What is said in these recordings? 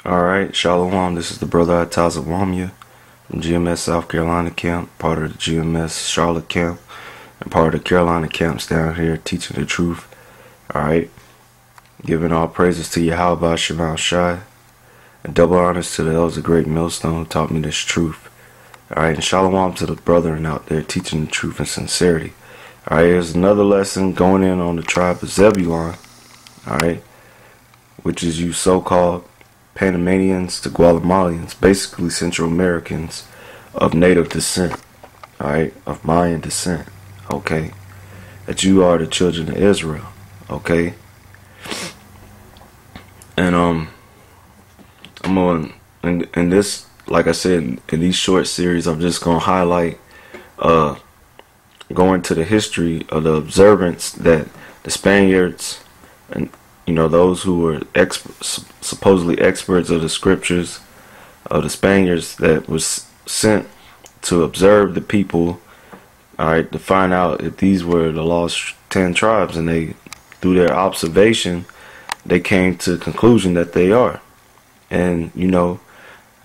Alright, Shalom. This is the brother Atazawamya from GMS South Carolina camp, part of the GMS Charlotte camp, and part of the Carolina camps down here teaching the truth. Alright, giving all praises to Yahweh Shemal Shai, and double honors to the elders of Great Millstone who taught me this truth. Alright, and Shalom to the brethren out there teaching the truth and sincerity. Alright, here's another lesson going in on the tribe of Zebulon. Alright, which is you so-called Panamanians to Guatemalans, basically Central Americans of native descent, alright, of Mayan descent, okay, that you are the children of Israel, okay, and I'm on, in this, like I said, in these short series, I'm just going to highlight, going to the history of the observance that the Spaniards and those who were supposedly experts of the scriptures, of the Spaniards that was sent to observe the people, alright, to find out if these were the lost 10 tribes, and they, through their observation, they came to the conclusion that they are. And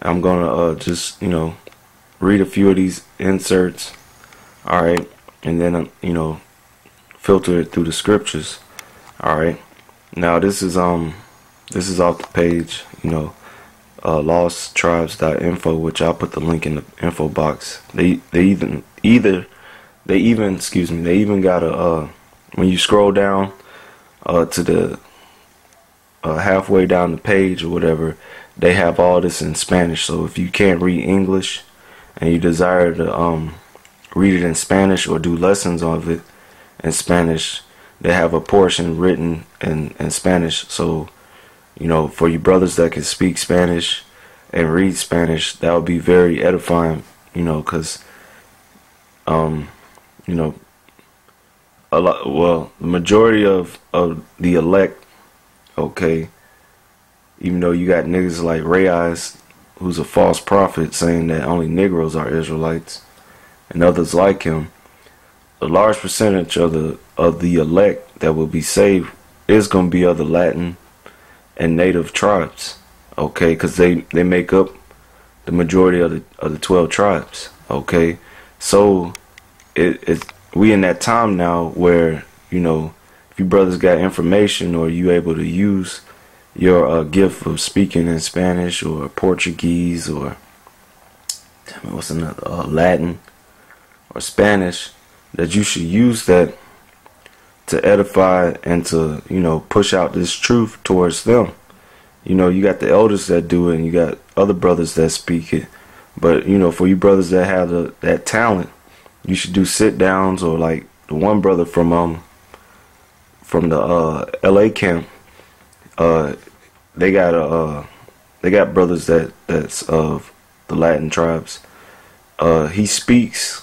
I'm gonna just read a few of these inserts, alright, and then filter it through the scriptures, alright. Now this is off the page, losttribes.info, which I'll put the link in the info box. They even got a when you scroll down to the halfway down the page or whatever, they have all this in Spanish. So if you can't read English and you desire to read it in Spanish or do lessons of it in Spanish, they have a portion written in Spanish. So, for you brothers that can speak Spanish and read Spanish, that would be very edifying, because, the majority of the elect, okay, even though you got niggas like Reyes, who's a false prophet, saying that only Negroes are Israelites, and others like him, a large percentage of the elect that will be saved is going to be of the Latin and native tribes, okay, because they make up the majority of the 12 tribes, okay. So we in that time now where if you brothers got information, or you able to use your gift of speaking in Spanish or Portuguese or what's another Latin or Spanish, that you should use that to edify and to push out this truth towards them. You got the elders that do it, and you got other brothers that speak it. But for you brothers that have that talent, you should do sit downs, or like the one brother from the LA camp. They got brothers that's of the Latin tribes. He speaks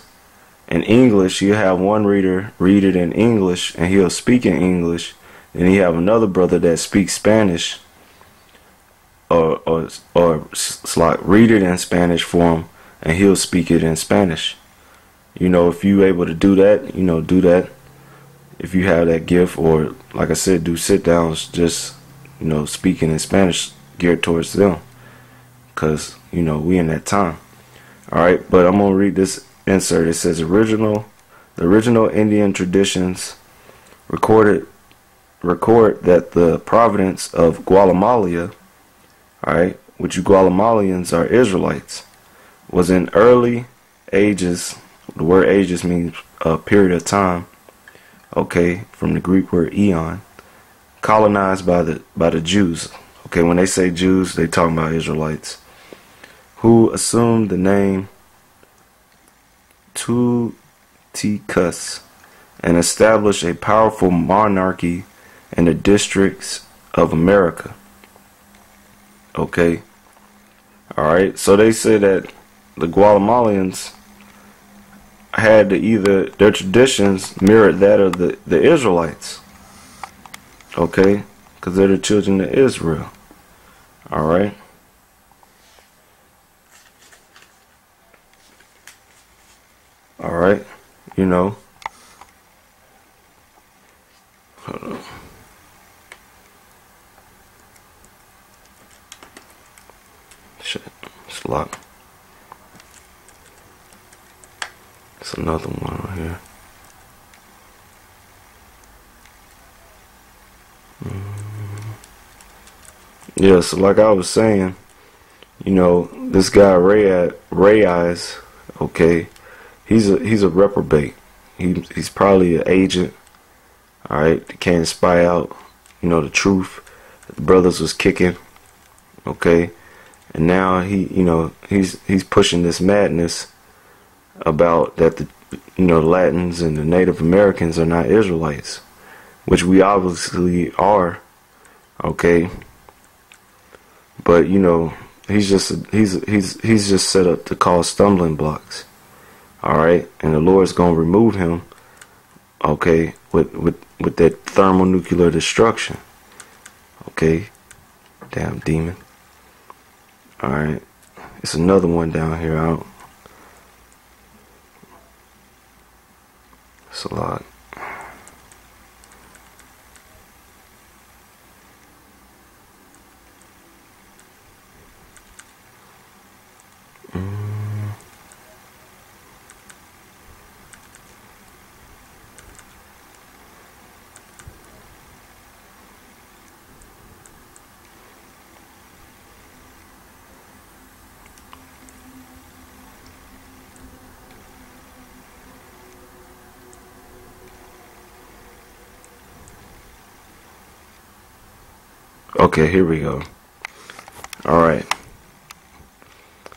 in English. You have one reader read it in English, and he'll speak in English. And you have another brother that speaks Spanish, or read it in Spanish for him, and he'll speak it in Spanish. If you able to do that, do that. If you have that gift, or like I said, do sit downs, just speaking in Spanish geared towards them, because we in that time. All right, but I'm gonna read this insert. It says the original Indian traditions record that the province of Guatemala, alright, which you Guatemalans are Israelites, was in early ages. The word ages means a period of time, okay, from the Greek word eon, colonized by the Jews. Okay, when they say Jews, they talking about Israelites, who assumed the name Tuticus and established a powerful monarchy in the districts of America. Okay, alright, so they say that the Guatemalans had to either their traditions mirrored that of the Israelites, okay, because they're the children of Israel. Alright, alright, hold on. Shit, it's locked. It's another one right here. Yeah, so like I was saying, you know, this guy Ray Eyes, okay, he's a reprobate. He's probably an agent, all right, that can't spy out, you know, the truth. The brothers was kicking, okay, and now he's pushing this madness about that the Latins and the Native Americans are not Israelites, which we obviously are, okay. But you know, he's just set up to cause stumbling blocks, all right, and the Lord's gonna remove him, okay, with that thermonuclear destruction, okay. Damn demon. All right, it's another one down here out. It's a lot. Okay, here we go. All right.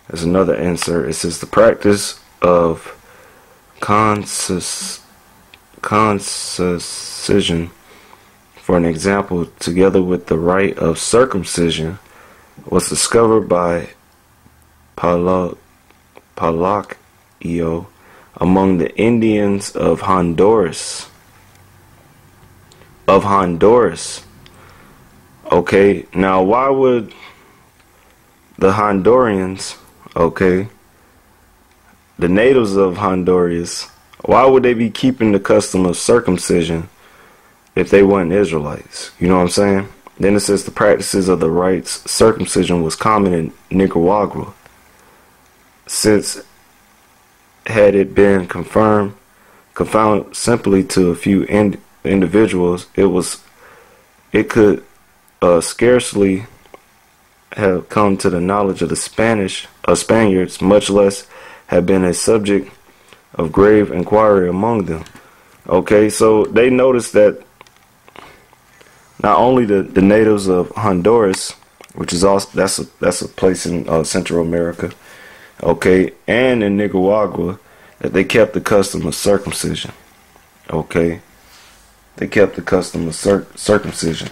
There's another insert. It says the practice of circumcision, for an example, together with the rite of circumcision, was discovered by Palakio among the Indians of Honduras. Okay, now why would the Hondurans, okay, the natives of Honduras, why would they be keeping the custom of circumcision if they weren't Israelites? You know what I'm saying? Then it says the practices of the rites circumcision was common in Nicaragua. Since had it been confined simply to a few individuals, it could scarcely have come to the knowledge of the Spaniards, much less have been a subject of grave inquiry among them. Okay, so they noticed that not only the natives of Honduras, which is also that's a place in Central America, okay, and in Nicaragua, that they kept the custom of circumcision. Okay, they kept the custom of circumcision.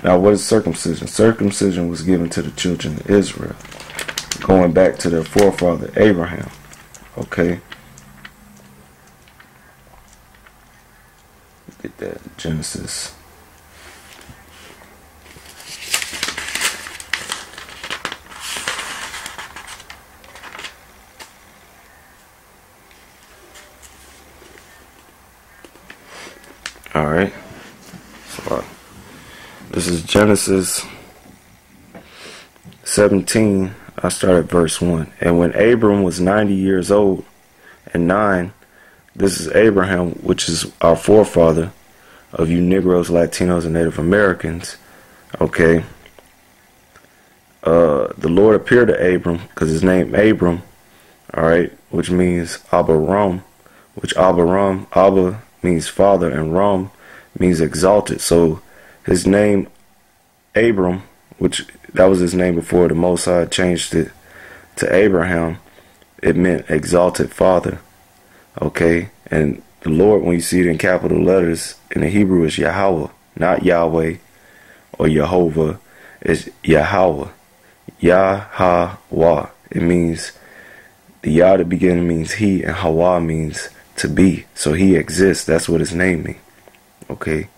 Now, what is circumcision? Circumcision was given to the children of Israel, going back to their forefather Abraham. Okay, get that Genesis. All right. So, this is Genesis 17. I start at verse 1. And when Abram was 90 years old and 9, this is Abraham, which is our forefather of you Negroes, Latinos, and Native Americans. Okay. The Lord appeared to Abram, because his name Abram, all right, which means Abaram, which Abba means father, and Ram means exalted. So his name Abram, which that was his name before the Most High changed it to Abraham, it meant exalted father. Okay, and the Lord, when you see it in capital letters in the Hebrew, is Yahweh, not Yahweh or Jehovah. It's Yahweh, Yahweh. It means the Yah at the beginning means he, and Hawa means to be. So he exists. That's what his name means. Okay.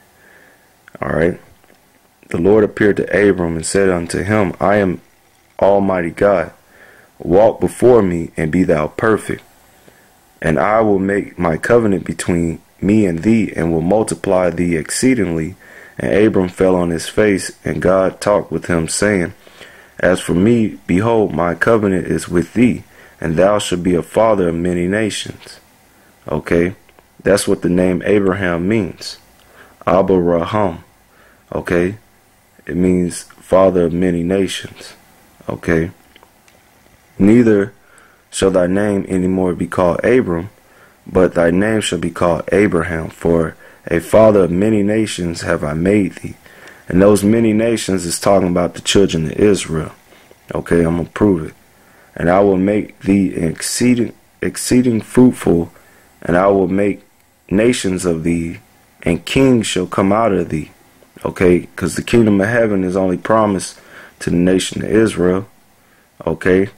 All right. The Lord appeared to Abram and said unto him, I am Almighty God. Walk before me and be thou perfect. And I will make my covenant between me and thee, and will multiply thee exceedingly. And Abram fell on his face, and God talked with him, saying, As for me, behold, my covenant is with thee, and thou shalt be a father of many nations. Okay, that's what the name Abraham means. Abba Raham. Okay, it means father of many nations. Okay, neither shall thy name any more be called Abram, but thy name shall be called Abraham, for a father of many nations have I made thee. And those many nations is talking about the children of Israel. Okay, I'm going to prove it. And I will make thee exceeding fruitful, and I will make nations of thee, and kings shall come out of thee. Okay, because the kingdom of heaven is only promised to the nation of Israel. Okay,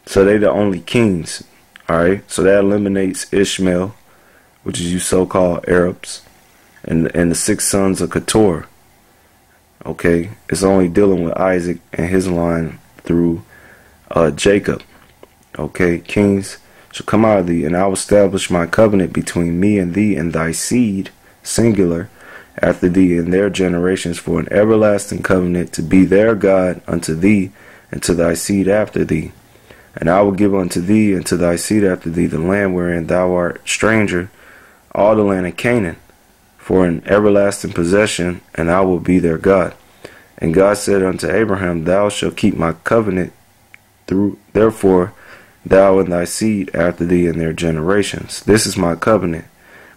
so they the only kings. Alright, so that eliminates Ishmael, which is you so-called Arabs, and the 6 sons of Keturah. Okay, it's only dealing with Isaac and his line through Jacob. Okay, kings shall come out of thee, and I will establish my covenant between me and thee and thy seed, singular, after thee and their generations, for an everlasting covenant, to be their God unto thee and to thy seed after thee. And I will give unto thee and to thy seed after thee the land wherein thou art stranger, all the land of Canaan, for an everlasting possession, and I will be their God. And God said unto Abraham, Thou shalt keep my covenant, therefore thou and thy seed after thee and their generations. This is my covenant,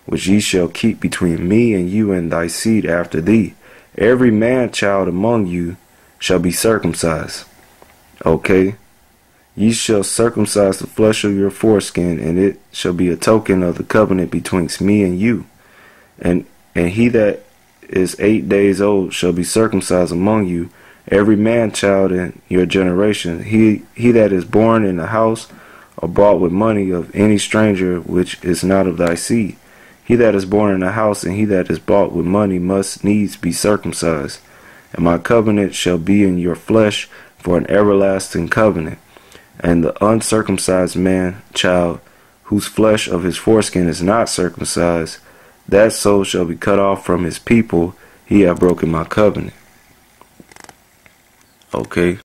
which ye shall keep between me and you and thy seed after thee. Every man child among you shall be circumcised. Okay? Ye shall circumcise the flesh of your foreskin, and it shall be a token of the covenant betwixt me and you. And he that is 8 days old shall be circumcised among you, every man child in your generation. He that is born in the house or bought with money of any stranger which is not of thy seed. He that is born in a house and he that is bought with money must needs be circumcised. And my covenant shall be in your flesh for an everlasting covenant. And the uncircumcised man child, whose flesh of his foreskin is not circumcised, that soul shall be cut off from his people. He hath broken my covenant. Okay,